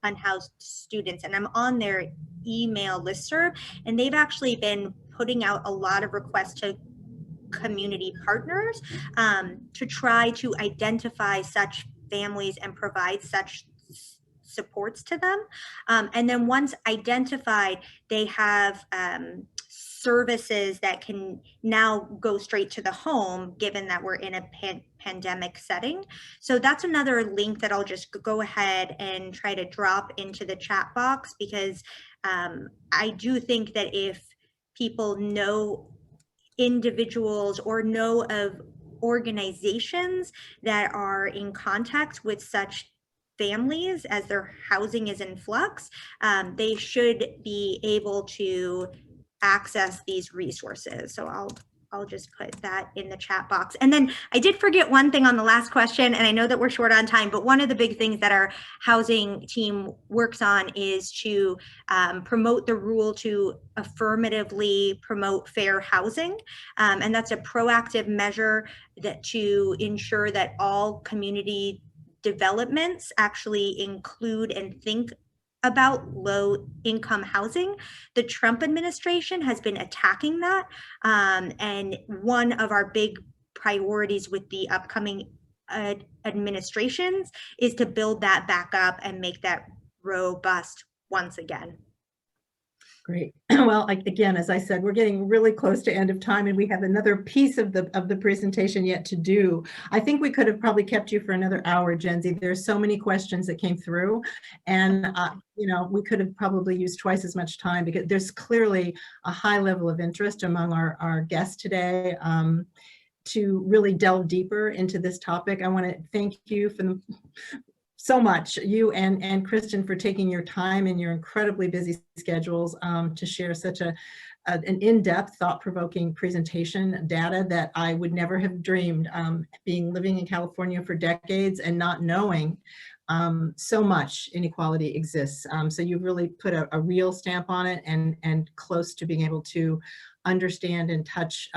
unhoused students, and I'm on their email listserv, and they've actually been putting out a lot of requests to community partners to try to identify such families and provide such supports to them. And then once identified, they have services that can now go straight to the home, given that we're in a pandemic setting. So that's another link that I'll just go ahead and try to drop into the chat box, because I do think that if people know individuals or know of organizations that are in contact with such families as their housing is in flux, they should be able to access these resources. So I'll just put that in the chat box. And then I did forget one thing on the last question, and I know that we're short on time, but one of the big things that our housing team works on is to promote the rule to affirmatively promote fair housing. And that's a proactive measure that to ensure that all community developments actually include and think about low income housing. The Trump administration has been attacking that. And one of our big priorities with the upcoming administrations is to build that back up and make that robust once again. Great. Well, again, as I said, we're getting really close to end of time, and we have another piece of the presentation yet to do. I think we could have probably kept you for another hour, Genzie. There's so many questions that came through, and you know, we could have probably used twice as much time because there's clearly a high level of interest among our guests today to really delve deeper into this topic. I want to thank you for so much, you and Kristen, for taking your time in your incredibly busy schedules to share such an in-depth, thought-provoking presentation, data that I would never have dreamed, living in California for decades and not knowing so much inequality exists. So you've really put a real stamp on it and close to being able to understand and touch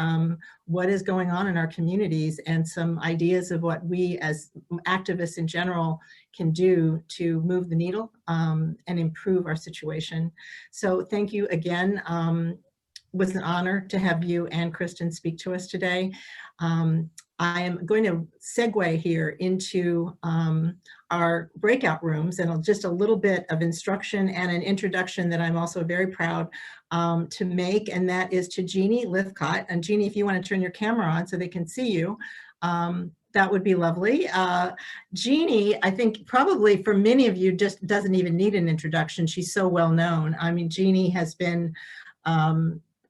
what is going on in our communities and some ideas of what we as activists in general can do to move the needle and improve our situation. So thank you again. It was an honor to have you and Kristen speak to us today. I am going to segue here into our breakout rooms and just a little bit of instruction and an introduction that I'm also very proud to make, and that is to Jeannie Lithcott. And Jeannie, if you want to turn your camera on so they can see you, that would be lovely. Jeannie, I think probably for many of you just doesn't even need an introduction. She's so well known. I mean, Jeannie has been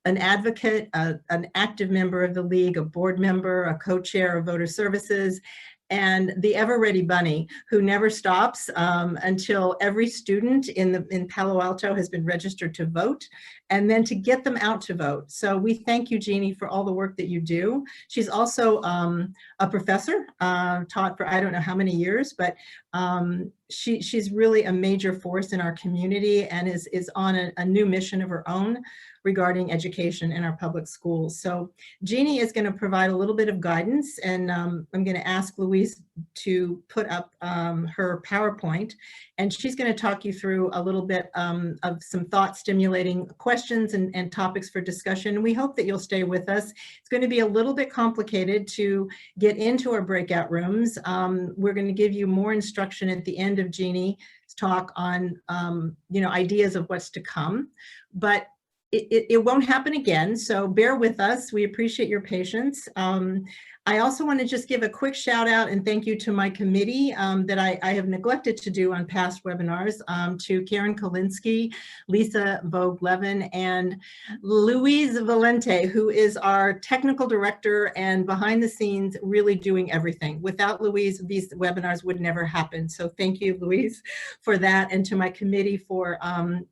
an advocate, an active member of the League, a board member, a co-chair of voter services, and the ever-ready bunny who never stops until every student in Palo Alto has been registered to vote, and then to get them out to vote. So we thank you, Jeannie, for all the work that you do. She's also a professor, taught for I don't know how many years, but she's really a major force in our community and is on a new mission of her own regarding education in our public schools. So Jeannie is going to provide a little bit of guidance, and I'm going to ask Louise to put up her PowerPoint, and she's going to talk you through a little bit of some thought-stimulating questions and topics for discussion. We hope that you'll stay with us. It's going to be a little bit complicated to get into our breakout rooms. We're going to give you more instruction at the end of Jeannie's talk on ideas of what's to come, but it won't happen again, so bear with us. We appreciate your patience. I also want to just give a quick shout out and thank you to my committee that I have neglected to do on past webinars, to Karen Kolinsky, Lisa Vogue-Levin, and Louise Valente, who is our technical director and behind the scenes really doing everything. Without Louise, these webinars would never happen. So thank you, Louise, for that, and to my committee for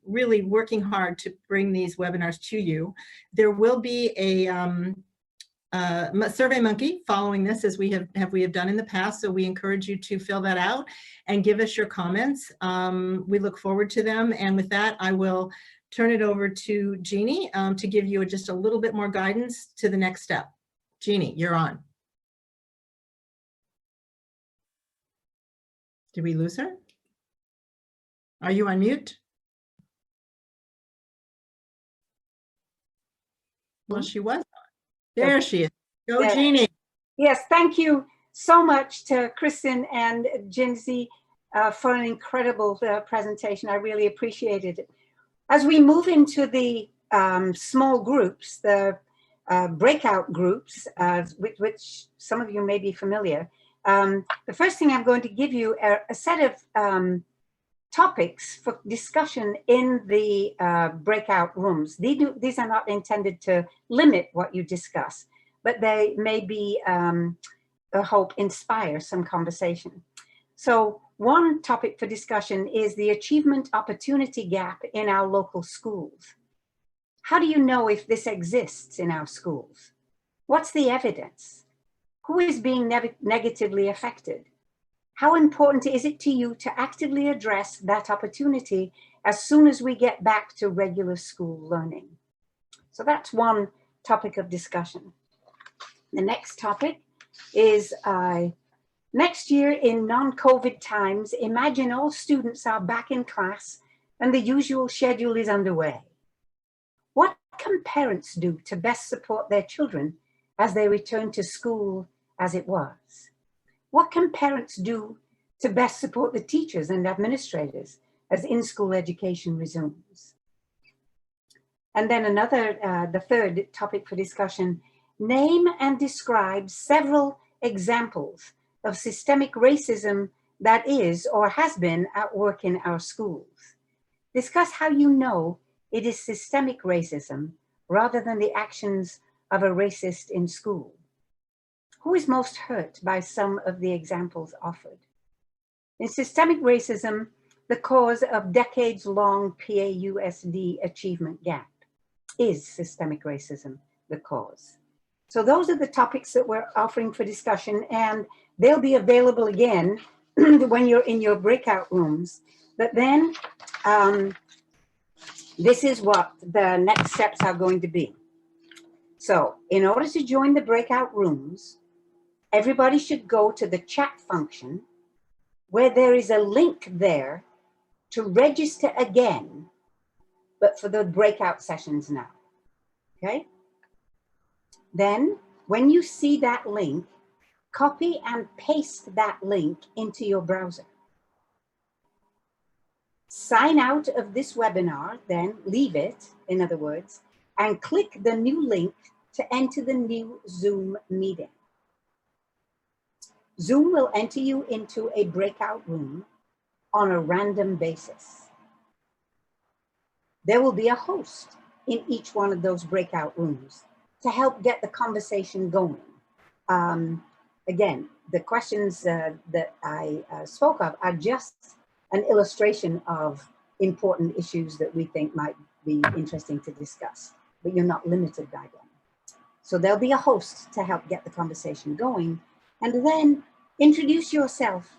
really working hard to bring these webinars to you. There will be a Survey Monkey following this, as we have done in the past, so we encourage you to fill that out and give us your comments. We look forward to them, and with that I will turn it over to Jeannie to give you just a little bit more guidance to the next step. Jeannie, you're on. Did we lose her? Are you on mute? Well, she was on. There she is. Go, there. Jeannie. Yes, thank you so much to Kristen and Genzie for an incredible presentation. I really appreciated it. As we move into the small groups, the breakout groups, with which some of you may be familiar, the first thing I'm going to give you are a set of topics for discussion in the breakout rooms. These are not intended to limit what you discuss, but they may be, I hope, inspire some conversation. So one topic for discussion is the achievement opportunity gap in our local schools. How do you know if this exists in our schools? What's the evidence? Who is being negatively affected? How important is it to you to actively address that opportunity as soon as we get back to regular school learning? So that's one topic of discussion. The next topic is next year in non-COVID times, imagine all students are back in class and the usual schedule is underway. What can parents do to best support their children as they return to school as it was? What can parents do to best support the teachers and administrators as in-school education resumes? And then another, the third topic for discussion, name and describe several examples of systemic racism that is or has been at work in our schools. Discuss how you know it is systemic racism rather than the actions of a racist in school. Who is most hurt by some of the examples offered? In systemic racism, the cause of decades-long PAUSD achievement gap. Is systemic racism the cause? So those are the topics that we're offering for discussion, and they'll be available again when you're in your breakout rooms. But then this is what the next steps are going to be. So in order to join the breakout rooms, everybody should go to the chat function where there is a link there to register again, but for the breakout sessions now, okay? Then when you see that link, copy and paste that link into your browser. Sign out of this webinar, then leave it, in other words, and click the new link to enter the new Zoom meeting. Zoom will enter you into a breakout room on a random basis. There will be a host in each one of those breakout rooms to help get the conversation going. Again, the questions that I spoke of are just an illustration of important issues that we think might be interesting to discuss, but you're not limited by them. So there'll be a host to help get the conversation going, and then introduce yourself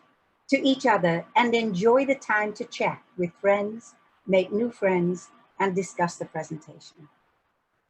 to each other and enjoy the time to chat with friends, make new friends, and discuss the presentation.